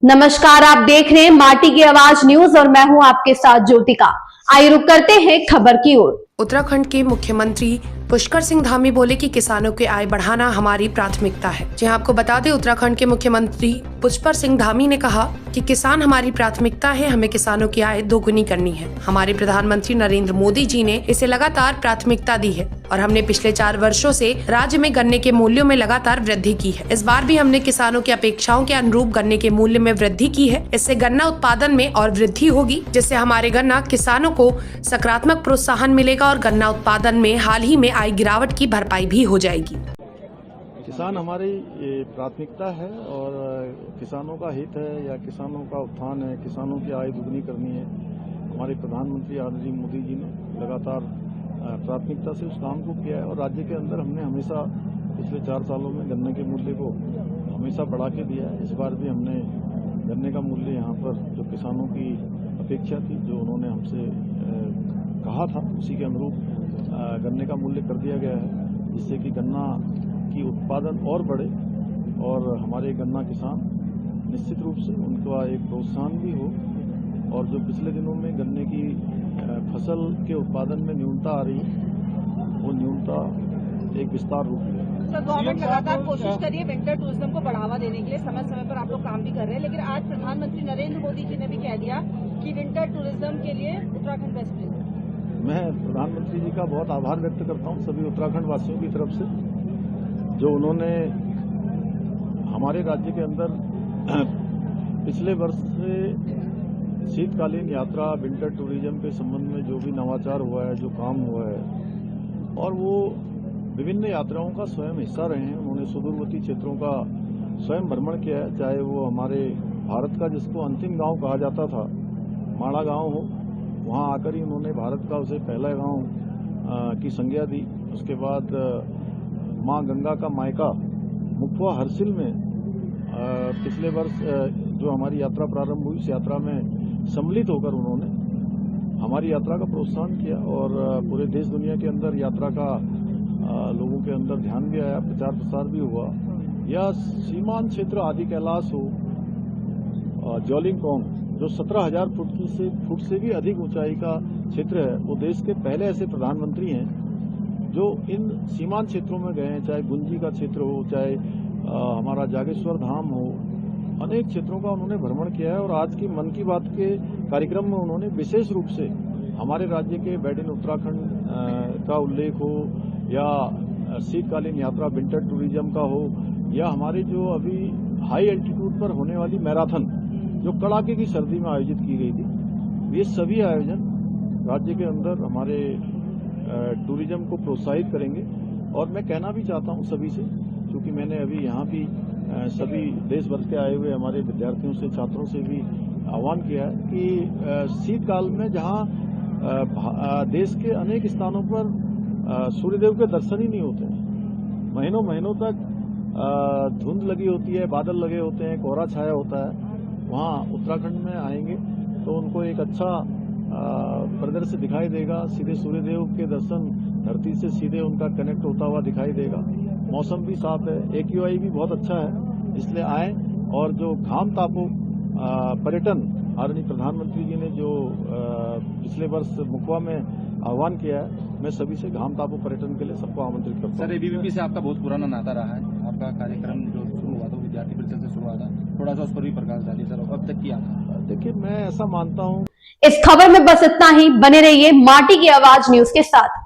नमस्कार, आप देख रहे हैं माटी की आवाज न्यूज और मैं हूं आपके साथ ज्योतिका। आइए रुक करते हैं खबर की ओर। उत्तराखंड के मुख्यमंत्री पुष्कर सिंह धामी बोले कि किसानों की आय बढ़ाना हमारी प्राथमिकता है। जी आपको बता दें, उत्तराखंड के मुख्यमंत्री पुष्कर सिंह धामी ने कहा कि किसान हमारी प्राथमिकता है, हमें किसानों की आय दोगुनी करनी है। हमारे प्रधानमंत्री नरेंद्र मोदी जी ने इसे लगातार प्राथमिकता दी है और हमने पिछले 4 वर्षों से राज्य में गन्ने के मूल्यों में लगातार वृद्धि की है। इस बार भी हमने किसानों की अपेक्षाओं के अनुरूप गन्ने के मूल्य में वृद्धि की है। इससे गन्ना उत्पादन में और वृद्धि होगी, जिससे हमारे गन्ना किसानों को सकारात्मक प्रोत्साहन मिलेगा और गन्ना उत्पादन में हाल ही में आई गिरावट की भरपाई भी हो जाएगी। किसान हमारी प्राथमिकता है और किसानों का हित है या किसानों का उत्थान है, किसानों की आय दुगनी करनी है। हमारे प्रधानमंत्री आदरणीय मोदी जी ने लगातार प्राथमिकता से उस काम को किया है और राज्य के अंदर हमने हमेशा पिछले 4 सालों में गन्ने के मूल्य को हमेशा बढ़ा के दिया है। इस बार भी हमने गन्ने का मूल्य यहाँ पर जो किसानों की अपेक्षा थी, जो उन्होंने हमसे कहा था, उसी के अनुरूप गन्ने का मूल्य कर दिया गया है, जिससे कि गन्ना की उत्पादन और बढ़े और हमारे गन्ना किसान निश्चित रूप से उनका एक प्रोत्साहन भी हो और जो पिछले दिनों में गन्ने की फसल के उत्पादन में न्यूनता आ रही है, वो न्यूनता एक विस्तार रूप ले। सर, गवर्नमेंट लगातार कोशिश कर रही है विंटर टूरिज्म को बढ़ावा देने के लिए, समय समय पर आप लोग काम भी कर रहे हैं, लेकिन आज प्रधानमंत्री नरेंद्र मोदी जी ने भी कह दिया कि विंटर टूरिज्म के लिए उत्तराखंड बेस्ट प्लेस है। मैं प्रधानमंत्री जी का बहुत आभार व्यक्त करता हूं सभी उत्तराखंड वासियों की तरफ से, जो उन्होंने हमारे राज्य के अंदर पिछले वर्ष से शीतकालीन यात्रा विंटर टूरिज्म के संबंध में जो भी नवाचार हुआ है, जो काम हुआ है, और वो विभिन्न यात्राओं का स्वयं हिस्सा रहे हैं। उन्होंने सुदूरवर्ती क्षेत्रों का स्वयं भ्रमण किया है, चाहे वो हमारे भारत का जिसको अंतिम गांव कहा जाता था, माड़ा गांव हो, वहां आकर ही उन्होंने भारत का उसे पहला गांव की संज्ञा दी। उसके बाद मां गंगा का मायका मुखवा हरसिल में पिछले वर्ष जो हमारी यात्रा प्रारंभ हुई, इस यात्रा में सम्मिलित होकर उन्होंने हमारी यात्रा का प्रोत्साहन किया और पूरे देश दुनिया के अंदर यात्रा का लोगों के अंदर ध्यान भी आया, प्रचार प्रसार भी हुआ। या सीमांत क्षेत्र आदि कैलाश हो, ज्वालिंगकोंग जो 17,000 फुट से भी अधिक ऊंचाई का क्षेत्र है, वो देश के पहले ऐसे प्रधानमंत्री हैं जो इन सीमांत क्षेत्रों में गए हैं, चाहे गुंजी का क्षेत्र हो, चाहे हमारा जागेश्वर धाम हो, अनेक क्षेत्रों का उन्होंने भ्रमण किया है। और आज की मन की बात के कार्यक्रम में उन्होंने विशेष रूप से हमारे राज्य के मेड इन उत्तराखंड का उल्लेख हो, या शीतकालीन यात्रा विंटर टूरिज्म का हो, या हमारे जो अभी हाई एल्टीट्यूड पर होने वाली मैराथन जो कड़ाके की सर्दी में आयोजित की गई थी, ये सभी आयोजन राज्य के अंदर हमारे टूरिज्म को प्रोत्साहित करेंगे। और मैं कहना भी चाहता हूं सभी से, क्योंकि मैंने अभी यहाँ भी सभी देश भर के आए हुए हमारे विद्यार्थियों से, छात्रों से भी आह्वान किया है कि शीतकाल में जहाँ देश के अनेक स्थानों पर सूर्यदेव के दर्शन ही नहीं होते हैं, महीनों महीनों तक धुंध लगी होती है, बादल लगे होते हैं, कोहरा छाया होता है, वहाँ उत्तराखंड में आएंगे तो उनको एक अच्छा परिदृश्य दिखाई देगा। सीधे सूर्यदेव के दर्शन धरती से सीधे उनका कनेक्ट होता हुआ दिखाई देगा। मौसम भी साफ है, AQI भी बहुत अच्छा है, इसलिए आए। और जो घाम तापो पर्यटन आदरणीय प्रधानमंत्री जी ने जो पिछले वर्ष मुखवा में आह्वान किया है, मैं सभी से घाम तापो पर्यटन के लिए सबको आमंत्रित करता हूं। सर, ABVP से आपका बहुत पुराना नाता रहा है, आपका कार्यक्रम जो शुरू हुआ था विद्यार्थी परिषद से शुरू हुआ था, थोड़ा सा उस पर भी प्रकाश डालिए सर, अब तक किया था। देखिए, मैं ऐसा मानता हूं। इस खबर में बस इतना ही। बने रहिए माटी की आवाज न्यूज के साथ।